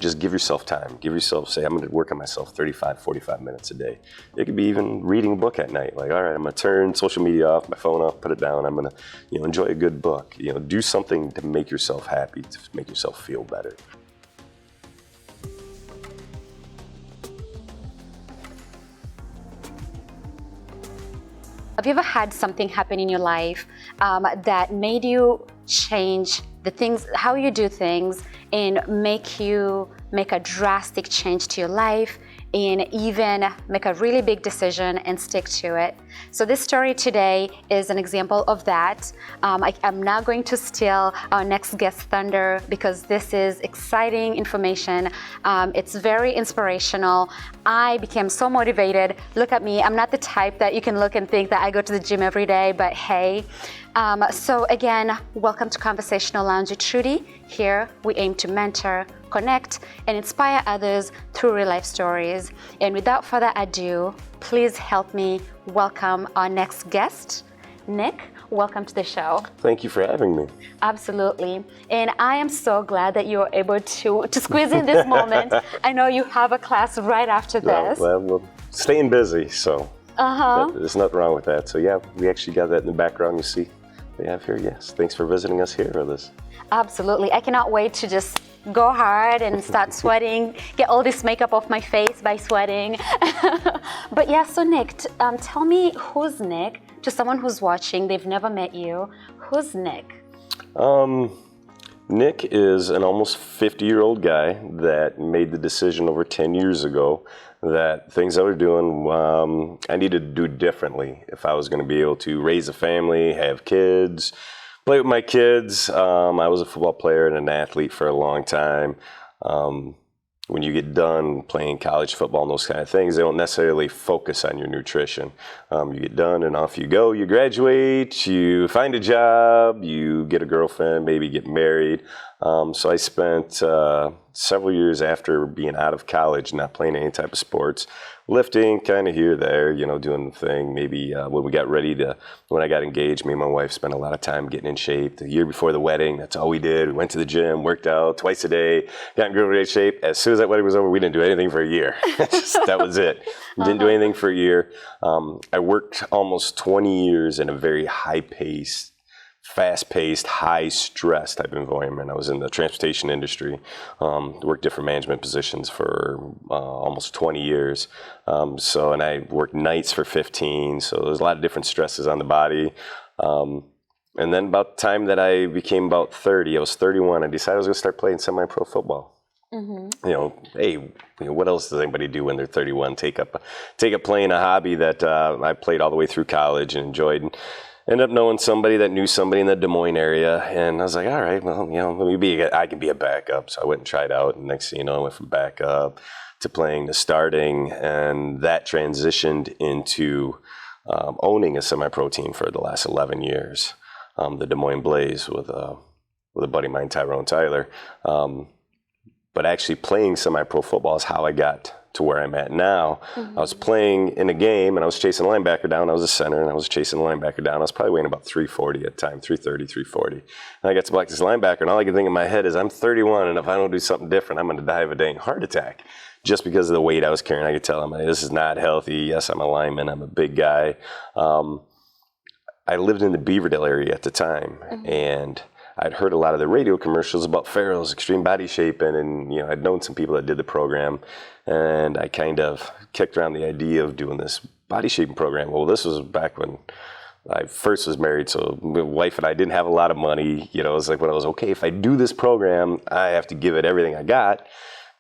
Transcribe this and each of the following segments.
just give yourself time. Give yourself, say, I'm going to work on myself 35, 45 minutes a day. It could be even reading a book at night. Like, all right, I'm going to turn social media off, my phone off, put it down. I'm going to, enjoy a good book. Do something to make yourself happy, to make yourself feel better. Have you ever had something happen in your life that made you change the things, how you do things, and make you make a drastic change to your life, and even make a really big decision and stick to it? So this story today is an example of that. I'm not going to steal our next guest's thunder because this is exciting information. It's very inspirational. I became so motivated. Look at me. I'm not the type that you can look and think that I go to the gym every day, but hey. So again, welcome to Conversational Lounge with Trudy. Here we aim to mentor, connect, and inspire others through real life stories. And without further ado, please help me welcome our next guest. Nick, welcome to the show. Thank you for having me. Absolutely. And I am so glad that you were able to squeeze in this moment. I know you have a class right after this. Well, staying busy, so there's nothing wrong with that. So yeah, we actually got that in the background you see. We have here, yes. Thanks for visiting us here with us. Absolutely. I cannot wait to just go hard and start sweating, get all this makeup off my face by sweating. But yeah, so Nick, tell me, who's Nick? To someone who's watching, they've never met you. Who's Nick? Nick is an almost 50-year-old guy that made the decision over 10 years ago that things I was doing, I needed to do differently if I was going to be able to raise a family, have kids, play with my kids. I was a football player and an athlete for a long time. When you get done playing college football and those kind of things, they don't necessarily focus on your nutrition. You get done and off you go. You graduate, you find a job, you get a girlfriend, maybe get married. So I spent several years after being out of college, not playing any type of sports, lifting kind of here, there, doing the thing. Maybe when I got engaged, me and my wife spent a lot of time getting in shape. The year before the wedding, that's all we did. We went to the gym, worked out twice a day, got in great shape. As soon as that wedding was over, we didn't do anything for a year. That was it. Didn't do anything for a year. I worked almost 20 years in a very high-paced, fast-paced, high-stress type of environment. I was in the transportation industry, worked different management positions for almost 20 years. And I worked nights for 15, so there's a lot of different stresses on the body. And then about the time that I became about 30, I was 31, I decided I was going to start playing semi-pro football. Mm-hmm. What else does anybody do when they're 31? Take up playing a hobby that I played all the way through college and enjoyed. And ended up knowing somebody that knew somebody in the Des Moines area, and I was like, all right, well, I can be a backup. So I went and tried out, and next thing you know, I went from backup to playing to starting, and that transitioned into owning a semi-pro team for the last 11 years, the Des Moines Blaze with a buddy of mine, Tyrone Tyler. But actually playing semi-pro football is how I got to where I'm at now. Mm-hmm. I was playing in a game and I was chasing a linebacker down. I was a center and I was chasing a linebacker down. I was probably weighing about 340 at the time, 330, 340. And I got to block this linebacker and all I could think in my head is I'm 31 and if I don't do something different, I'm going to die of a dang heart attack. Just because of the weight I was carrying, I could tell him, this is not healthy. Yes, I'm a lineman. I'm a big guy. I lived in the Beaverdale area at the time, mm-hmm. and I'd heard a lot of the radio commercials about Farrells, extreme body shaping, and I'd known some people that did the program, and I kind of kicked around the idea of doing this body shaping program. Well, this was back when I first was married, so my wife and I didn't have a lot of money. It was like when I was, okay, if I do this program, I have to give it everything I got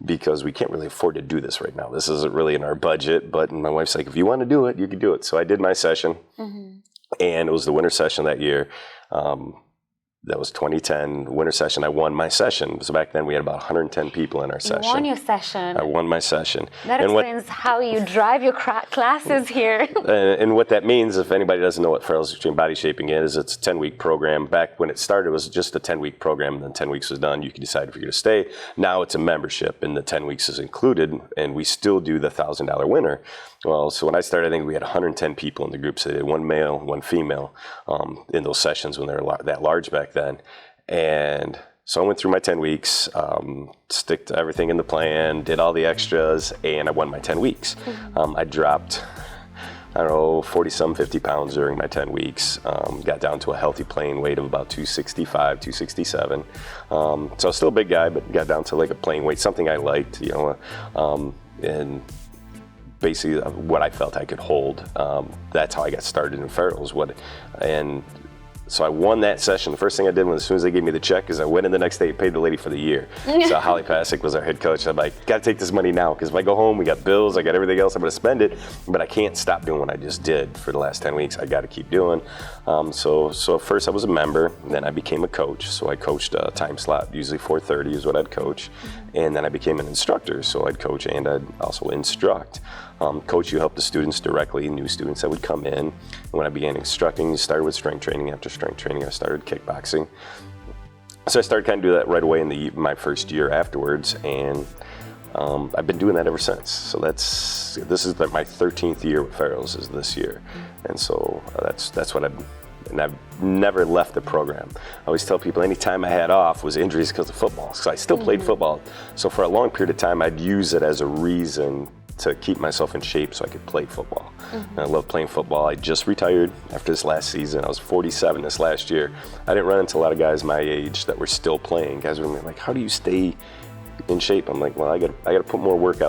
because we can't really afford to do this right now. This isn't really in our budget, but my wife's like, if you want to do it, you can do it. So I did my session, mm-hmm. and it was the winter session that year. That was 2010 winter session. I won my session. So back then we had about 110 people in our session. You won your session. I won my session. That explains how you drive your classes here. And what that means, if anybody doesn't know what Farrell's Extreme Body Shaping is, it's a 10-week program. Back when it started, it was just a 10-week program, and then 10 weeks was done. You can decide if you're going to stay. Now it's a membership, and the 10 weeks is included, and we still do the $1,000 winner. Well, so when I started, I think we had 110 people in the group. So they did one male, one female in those sessions when they were that large back then. And So I went through my 10 weeks, stick to everything in the plan, did all the extras, and I won my 10 weeks. I dropped, I don't know, 40-some, 50 pounds during my 10 weeks. Got down to a healthy playing weight of about 265, 267. So I was still a big guy, but got down to like a playing weight, something I liked, and basically what I felt I could hold. That's how I got started in Farrells. So I won that session. The first thing I did as soon as they gave me the check is I went in the next day and paid the lady for the year. So Holly Pasick was our head coach. I'm like, got to take this money now, because if I go home, we got bills, I got everything else, I'm going to spend it, but I can't stop doing what I just did for the last 10 weeks. I got to keep doing. So first I was a member, then I became a coach. So I coached a time slot, usually 4:30 is what I'd coach. And then I became an instructor. So I'd coach and I'd also instruct. Coach, you help the students directly, new students that would come in. And when I began instructing, you started with strength training. After strength training, I started kickboxing. So I started kind of doing that right away in my first year afterwards, and I've been doing that ever since. So this is my 13th year with Farrells is this year, and so that's what I've never left the program. I always tell people anytime I had off was injuries because of football. So I still played football. So for a long period of time, I'd use it as a reason to keep myself in shape so I could play football. And I love playing football. I just retired after this last season. I was 47 this last year. I didn't run into a lot of guys my age that were still playing. Guys were like, how do you stay in shape? I'm like, well, I got to put more work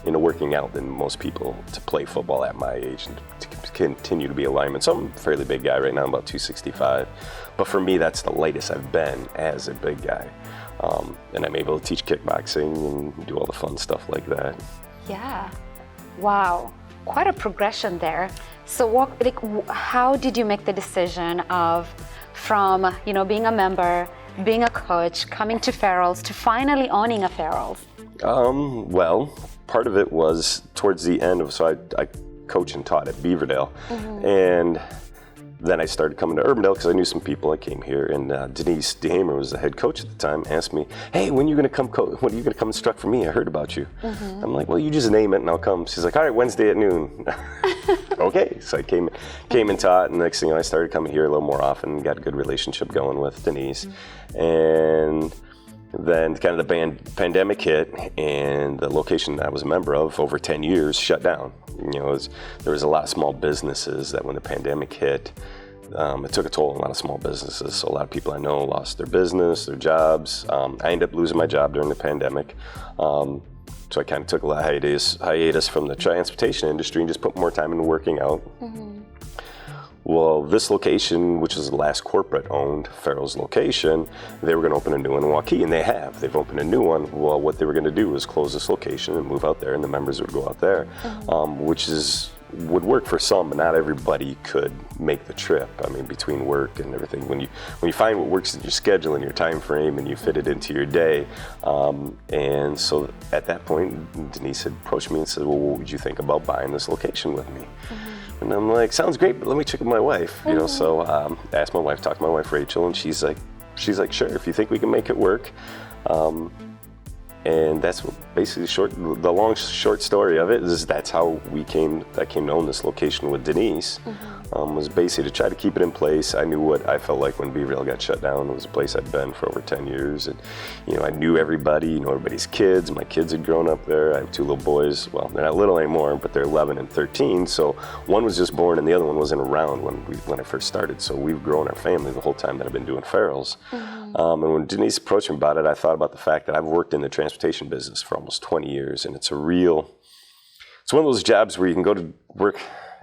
into working out than most people to play football at my age and to continue to be a lineman. So I'm a fairly big guy right now, I'm about 265. But for me, that's the lightest I've been as a big guy. And I'm able to teach kickboxing and do all the fun stuff like that. Yeah. Wow. Quite a progression there. So how did you make the decision from being a member, being a coach, coming to Farrells, to finally owning a Farrells? Well, part of it was towards the end so I coached and taught at Beaverdale. And then I started coming to Urbandale because I knew some people. I came here, and Denise DeHamer was the head coach at the time, asked me, hey, when are you going to come instruct for me? I heard about you. I'm like, well, you just name it and I'll come. She's like, all right, Wednesday at noon. Okay, so I came and taught, and next thing you know, I started coming here a little more often, got a good relationship going with Denise. And then kind of the pandemic hit, and the location that I was a member of over 10 years shut down. There was a lot of small businesses that when the pandemic hit, it took a toll on a lot of small businesses. So a lot of people I know lost their business, their jobs. I ended up losing my job during the pandemic. So I kind of took a hiatus from the transportation industry and just put more time into working out. Well, this location, which is the last corporate-owned Farrells location, they were going to open a new one in Waukee, and they've opened a new one. Well, what they were going to do was close this location and move out there, and the members would go out there, which would work for some, but not everybody could make the trip. I mean, between work and everything, when you find what works in your schedule and your time frame, and you fit it into your day, and so at that point, Denise had approached me and said, well, what would you think about buying this location with me? And I'm like, sounds great, but let me check with my wife. So I asked my wife, talked to my wife Rachel, and she's like, sure, if you think we can make it work. And that's what basically the long short story of it is that's how I came to own this location with Denise. Was basically to try to keep it in place. I knew what I felt like when Beaverdale got shut down. It was a place I'd been for over 10 years, and I knew everybody, everybody's kids. My kids had grown up there. I have two little boys. Well, they're not little anymore, but they're 11 and 13. So one was just born, and the other one wasn't around when I first started. So we've grown our family the whole time that I've been doing Farrells. And when Denise approached me about it, I thought about the fact that I've worked in the transportation business for almost 20 years, and it's one of those jobs where you can go to work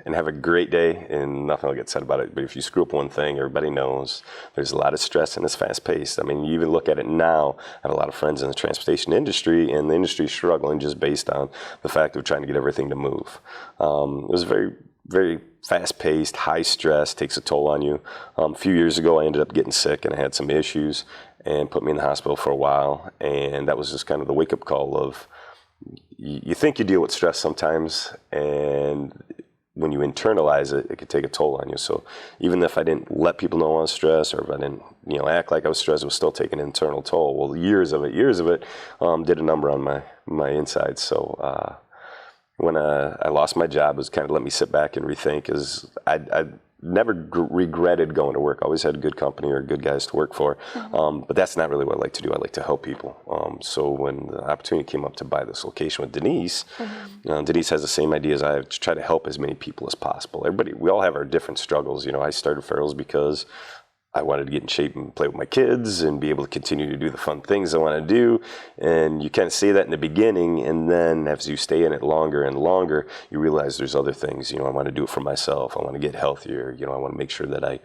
and have a great day and nothing will get said about it. But if you screw up one thing, everybody knows there's a lot of stress and it's fast paced. I mean, you even look at it now, I have a lot of friends in the transportation industry, and the industry is struggling just based on the fact of trying to get everything to move. It was very, very fast paced, high stress, takes a toll on you. A few years ago, I ended up getting sick and I had some issues and put me in the hospital for a while. And that was just kind of the wake up call of, you think you deal with stress sometimes, and when you internalize it, it could take a toll on you. So even if I didn't let people know I was stressed, or if I didn't, act like I was stressed, it was still taking an internal toll. Well, years of it did a number on my insides. So when I lost my job, it was kind of let me sit back and rethink. never regretted going to work. Always had good company or good guys to work for. But that's not really what I like to do. I like to help people. So when the opportunity came up to buy this location with Denise, Denise has the same idea as I have, to try to help as many people as possible. We all have our different struggles. You know, I started Farrells because I wanted to get in shape and play with my kids and be able to continue to do the fun things I want to do. And you kind of say that in the beginning, and then as you stay in it longer and longer, you realize there's other things. You know, I want to do it for myself. I want to get healthier. You know, I want to make sure that I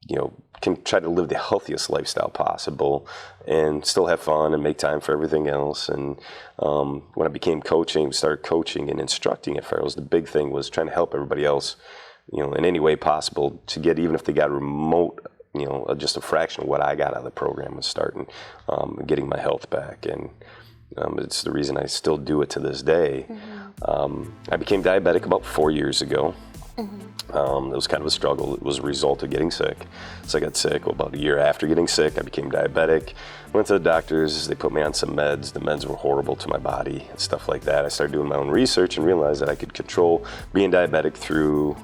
you know, can try to live the healthiest lifestyle possible and still have fun and make time for everything else. And when I started coaching and instructing at Farrells, the big thing was trying to help everybody else, you know, in any way possible to get, even if they got a remote, you know, just a fraction of what I got out of the program, was starting, getting my health back. And it's the reason I still do it to this day. I became diabetic about 4 years ago. It was kind of a struggle. It was a result of getting sick. So I got sick. Well, about a year after getting sick, I became diabetic. Went to the doctors. They put me on some meds. The meds were horrible to my body and stuff like that. I started doing my own research and realized that I could control being diabetic through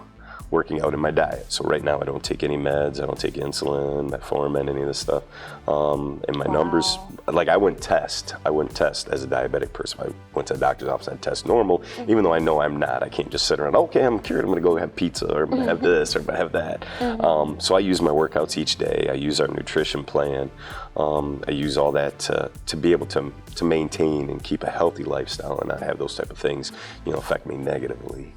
working out in my diet. So right now I don't take any meds. I don't take insulin, metformin, any of this stuff. And my numbers, like I wouldn't test as a diabetic person. I went to the doctor's office, I'd test normal, even though I know I'm not. I can't just sit around, okay, I'm cured, I'm gonna go have pizza, or I'm gonna have this, or I'm gonna have that. So I use my workouts each day. I use our nutrition plan. I use all that to be able to maintain and keep a healthy lifestyle and not have those type of things, you know, affect me negatively.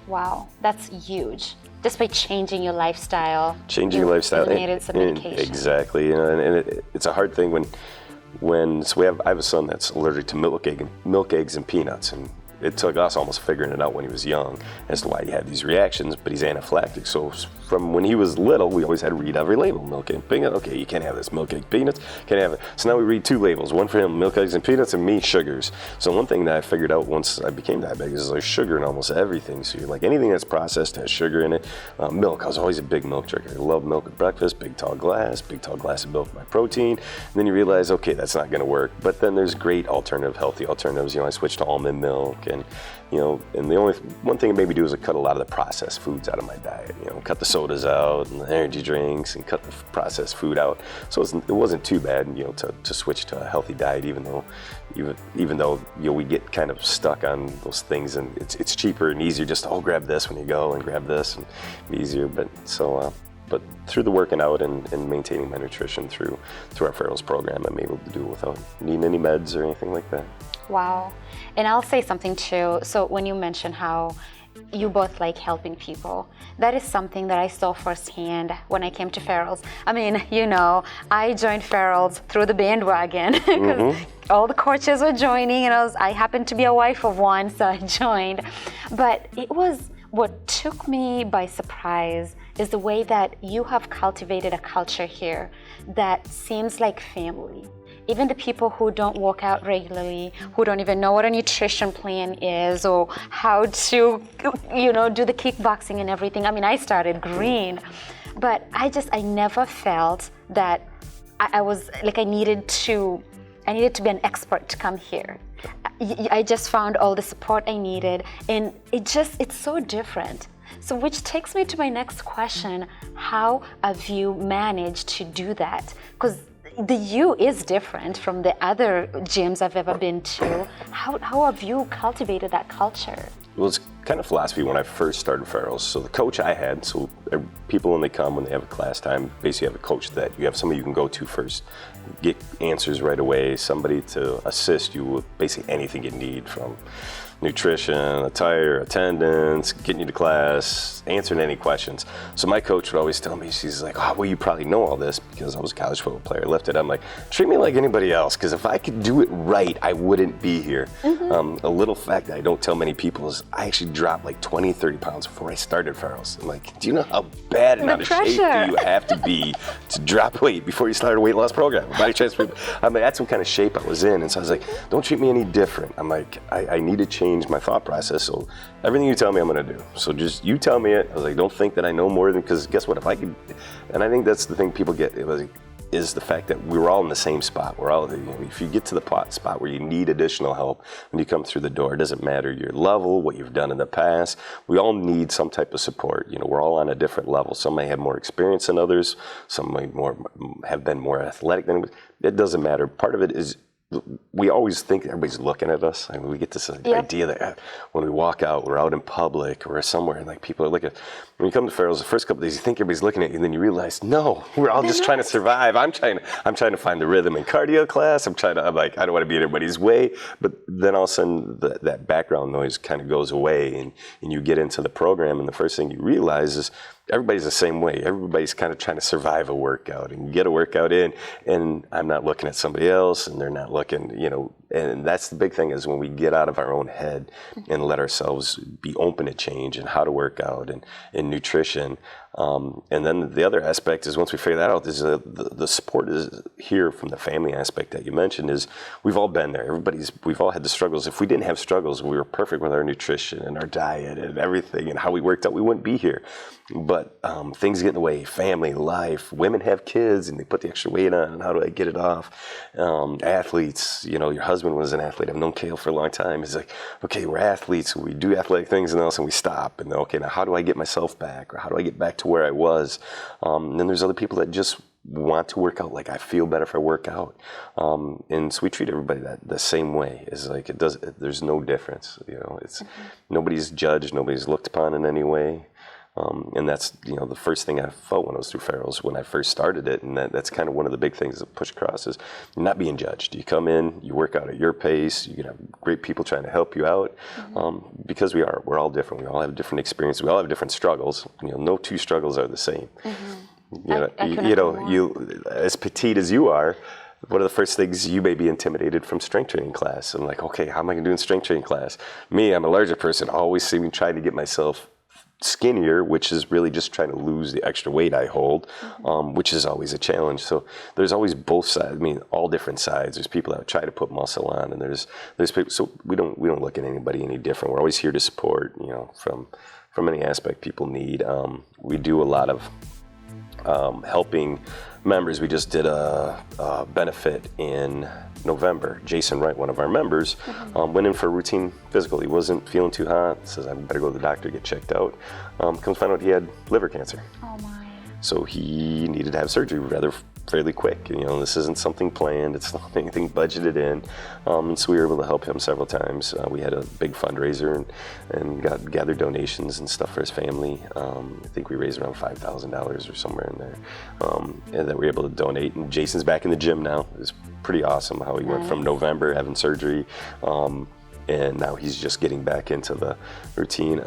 Wow, that's huge. Just by changing your lifestyle. Changing your lifestyle. Eliminated some medication. Exactly. You know, and it's a hard thing when I have a son that's allergic to milk, eggs, and peanuts, and it took us almost figuring it out when he was young as to why he had these reactions, but he's anaphylactic. So from when he was little, we always had to read every label. Milk, egg, peanut, okay, you can't have this. Milk, egg, peanuts, can't have it. So now we read 2 labels, one for him, milk, eggs, and peanuts, and me, sugars. So one thing that I figured out once I became diabetic is there's sugar in almost everything. So you're like, anything that's processed has sugar in it. Milk, I was always a big milk drinker. I love milk at breakfast, big tall glass of milk for my protein. And then you realize, okay, that's not gonna work. But then there's great healthy alternatives. You know, I switched to almond milk, and you know, and the only one thing it made me do is I cut a lot of the processed foods out of my diet. You know, cut the sodas out and the energy drinks, and cut the processed food out. So it wasn't too bad, you know, to switch to a healthy diet, even though you know, we get kind of stuck on those things, and it's cheaper and easier just to grab this when you go and grab this, and easier. But through the working out and maintaining my nutrition through our Farrells program, I'm able to do it without needing any meds or anything like that. Wow. And I'll say something too. So when you mention how you both like helping people, that is something that I saw firsthand when I came to Farrells. I mean, you know, I joined Farrells through the bandwagon because all the coaches were joining, and I happened to be a wife of one, so I joined. But what took me by surprise is the way that you have cultivated a culture here that seems like family. Even the people who don't work out regularly, who don't even know what a nutrition plan is or how to, you know, do the kickboxing and everything. I mean, I started green, but I never felt that I was like I needed to be an expert to come here. I just found all the support I needed, and it's so different. So which takes me to my next question: how have you managed to do that? Because the you is different from the other gyms I've ever been to. How have you cultivated that culture? Well, it's kind of philosophy when I first started Farrells. So the coach I had, so people when they have a class time, basically have a coach that you have somebody you can go to first, get answers right away, somebody to assist you with basically anything you need, from nutrition, attire, attendance, getting you to class, answering any questions. So my coach would always tell me, she's like, well, you probably know all this because I was a college football player. I lifted. I'm like, treat me like anybody else, because if I could do it right, I wouldn't be here. A little fact that I don't tell many people is I actually dropped like 20, 30 pounds before I started Farrells. I'm like, do you know how bad and out of shape do you have to be to drop weight before you start a weight loss program? Body transfer. I mean, that's what kind of shape I was in. And so I was like, don't treat me any different. I'm like, I need to change my thought process. So everything you tell me, I'm going to do. So just you tell me it. I was like, don't think that I know more than, because guess what? If I could, and I think that's the thing people get. It was like, is the fact that we're all in the same spot. We're all, if you get to the spot where you need additional help when you come through the door, it doesn't matter your level, what you've done in the past. We all need some type of support. We're all on a different level. Some may have more experience than others. Some may have been more athletic than others. It doesn't matter. Part of it is we always think everybody's looking at us. I mean, we get this idea that when we walk out, we're out in public or somewhere, and like people are looking. When you come to Farrells, the first couple of days, you think everybody's looking at you, and then you realize, no, we're all just trying to survive. I'm trying to find the rhythm in cardio class. I'm like, I don't want to be in everybody's way. But then all of a sudden, that background noise kind of goes away, and you get into the program, and the first thing you realize is everybody's the same way. Everybody's kind of trying to survive a workout and get a workout in, and I'm not looking at somebody else, and they're not looking, and that's the big thing is when we get out of our own head and let ourselves be open to change and how to work out and nutrition. And then the other aspect is once we figure that out, is the support is here from the family aspect that you mentioned is we've all been there. We've all had the struggles. If we didn't have struggles, we were perfect with our nutrition and our diet and everything and how we worked out, we wouldn't be here. But things get in the way, family, life, women have kids and they put the extra weight on and how do I get it off? Athletes, your husband was an athlete. I've known Kale for a long time. He's like, okay, we're athletes. We do athletic things and all of a sudden we stop. And then, okay, now how do I get myself back? Or how do I get back to where I was? And then there's other people that just want to work out. Like I feel better if I work out. And so we treat everybody the same way. It's like there's no difference. It's nobody's judged, nobody's looked upon in any way. And that's, the first thing I felt when I was through Farrells when I first started it. And that's kind of one of the big things that push across is not being judged. You come in, you work out at your pace, you can have great people trying to help you out. Because we're all different. We all have different experiences. We all have different struggles. No two struggles are the same. You as petite as you are, one of the first things you may be intimidated from strength training class. I'm like, okay, how am I going to do in strength training class? Me, I'm a larger person, always seeming trying to get myself skinnier, which is really just trying to lose the extra weight I hold, which is always a challenge. So there's always both sides. I mean, all different sides. There's people that try to put muscle on, and there's people. So we don't look at anybody any different. We're always here to support. From any aspect people need. We do a lot of helping members. We just did a benefit in November. Jason Wright, one of our members, went in for a routine physical. He wasn't feeling too hot. Says, I better go to the doctor, get checked out. Comes find out he had liver cancer. Oh my. So he needed to have surgery fairly quick. This isn't something planned. It's not anything budgeted in. And so we were able to help him several times. We had a big fundraiser and gathered donations and stuff for his family. I think we raised around $5,000 or somewhere in there. And that we were able to donate. And Jason's back in the gym now. It's pretty awesome how he went from November having surgery. And now he's just getting back into the routine.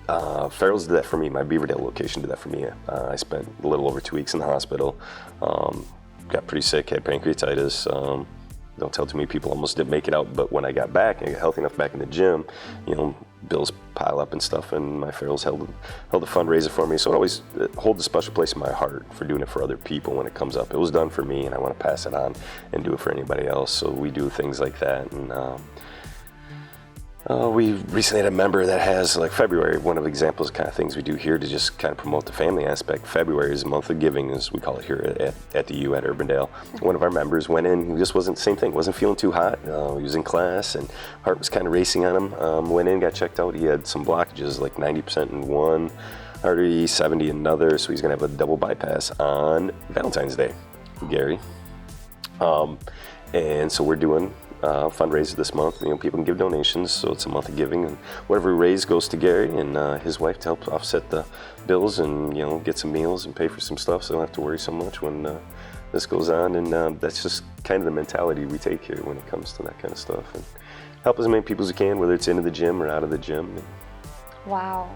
Farrells did that for me. My Beaverdale location did that for me. I spent a little over 2 weeks in the hospital. Got pretty sick, had pancreatitis. Don't tell too many people, almost didn't make it out. But when I got back and got healthy enough back in the gym, bills pile up and stuff. And my Farrells held a fundraiser for me. So it always holds a special place in my heart for doing it for other people when it comes up. It was done for me, and I want to pass it on and do it for anybody else. So we do things like that. And we recently had a member that has, like February, one of the examples of kind of things we do here to just kind of promote the family aspect. February is a month of giving, as we call it here at the U at Urbandale. One of our members went in, he just wasn't the same thing, wasn't feeling too hot. He was in class and heart was kind of racing on him. Went in, got checked out. He had some blockages, like 90% in one artery, 70 in another. So he's going to have a double bypass on Valentine's Day, Gary. And so we're doing fundraiser this month. People can give donations, so it's a month of giving, and whatever we raise goes to Gary and his wife to help offset the bills and get some meals and pay for some stuff, so I don't have to worry so much when this goes on. And that's just kind of the mentality we take here when it comes to that kind of stuff, and help as many people as we can, whether it's into the gym or out of the gym. Wow,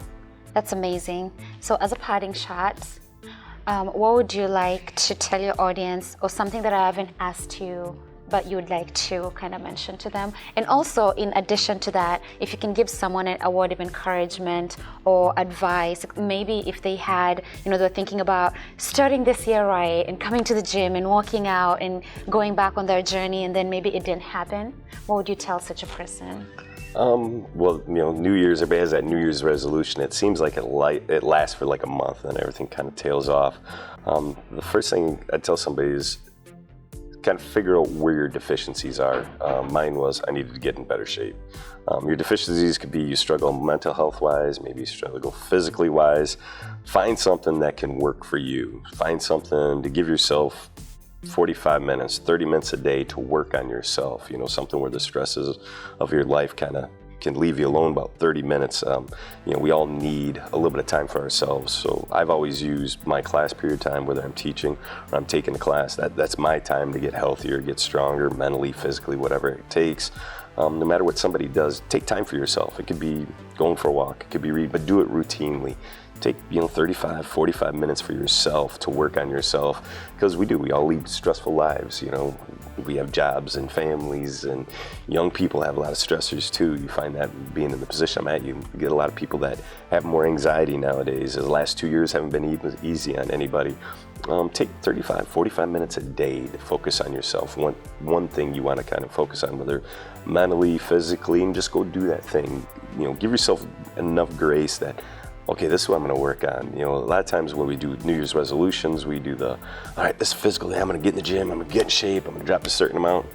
that's amazing. So as a parting shot, what would you like to tell your audience, or something that I haven't asked you but you would like to kind of mention to them? And also, in addition to that, if you can give someone a word of encouragement or advice, maybe if they had, they're thinking about starting this year right and coming to the gym and working out and going back on their journey, and then maybe it didn't happen, what would you tell such a person? Well, New Year's, everybody has that New Year's resolution. It seems like it lasts for like a month and everything kind of tails off. The first thing I tell somebody is kind of figure out where your deficiencies are. Mine was I needed to get in better shape. Your deficiencies could be you struggle mental health wise, maybe you struggle physically wise. Find something that can work for you. Find something to give yourself 45 minutes, 30 minutes a day to work on yourself. Something where the stresses of your life kind of can leave you alone about 30 minutes. We all need a little bit of time for ourselves. So I've always used my class period time, whether I'm teaching or I'm taking a class, that's my time to get healthier, get stronger, mentally, physically, whatever it takes. No matter what somebody does, take time for yourself. It could be going for a walk, it could be reading, but do it routinely. Take 35, 45 minutes for yourself to work on yourself, because we all lead stressful lives. We have jobs and families, and young people have a lot of stressors too. You find that being in the position I'm at, you get a lot of people that have more anxiety nowadays. The last 2 years haven't been easy on anybody. Take 35, 45 minutes a day to focus on yourself. One thing you want to kind of focus on, whether mentally, physically, and just go do that thing. Give yourself enough grace that, okay, this is what I'm going to work on. A lot of times when we do New Year's resolutions, we do all right, this physical day, I'm going to get in the gym, I'm going to get in shape, I'm going to drop a certain amount.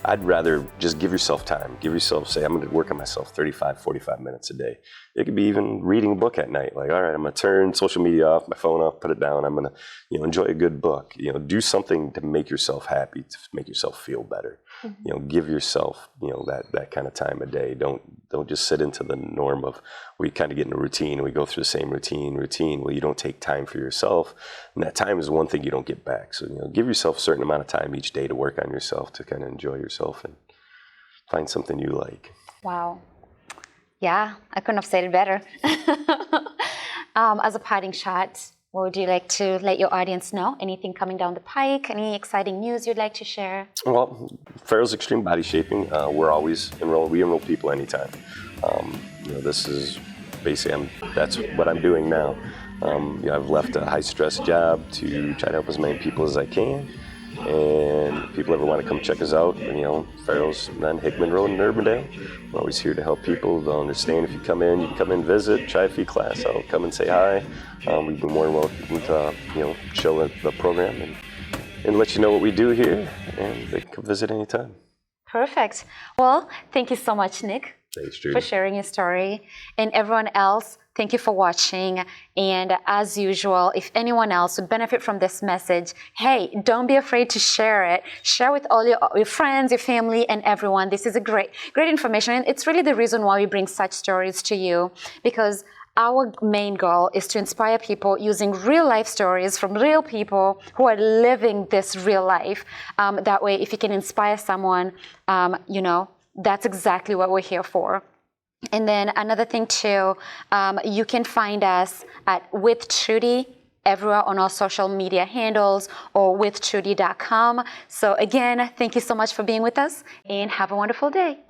I'd rather just give yourself time. Say, I'm going to work on myself 35, 45 minutes a day. It could be even reading a book at night. Like, all right, I'm going to turn social media off, my phone off, put it down. I'm going to, enjoy a good book. Do something to make yourself happy, to make yourself feel better. Mm-hmm. Give yourself, that kind of time a day. Don't just sit into the norm of we kind of get in a routine and we go through the same routine. Well, you don't take time for yourself, and that time is one thing you don't get back. So, give yourself a certain amount of time each day to work on yourself, to kind of enjoy yourself and find something you like. Wow. Yeah, I couldn't have said it better. As a parting shot, what would you like to let your audience know? Anything coming down the pike? Any exciting news you'd like to share? Well, Farrell's Extreme Body Shaping, we're always we enroll people anytime. This is basically, that's what I'm doing now. I've left a high-stress job to try to help as many people as I can. And if people ever want to come check us out, Farrell's on Hickman Road in Urbandale. We're always here to help people. They'll understand if you come in, you can come in, visit, try a few class out, come and say hi. We've been more than welcome to, show the program and let you know what we do here, and they can come visit anytime. Perfect. Well, thank you so much, Nick. Thanks, Trudy, for sharing your story. And everyone else, thank you for watching. And as usual, if anyone else would benefit from this message, hey, don't be afraid to share it. Share with all your friends, your family, and everyone. This is a great information. And it's really the reason why we bring such stories to you, because our main goal is to inspire people using real life stories from real people who are living this real life. That way, if you can inspire someone, that's exactly what we're here for. And then another thing too, you can find us at With Trudy everywhere on our social media handles or withtrudy.com. So again, thank you so much for being with us and have a wonderful day.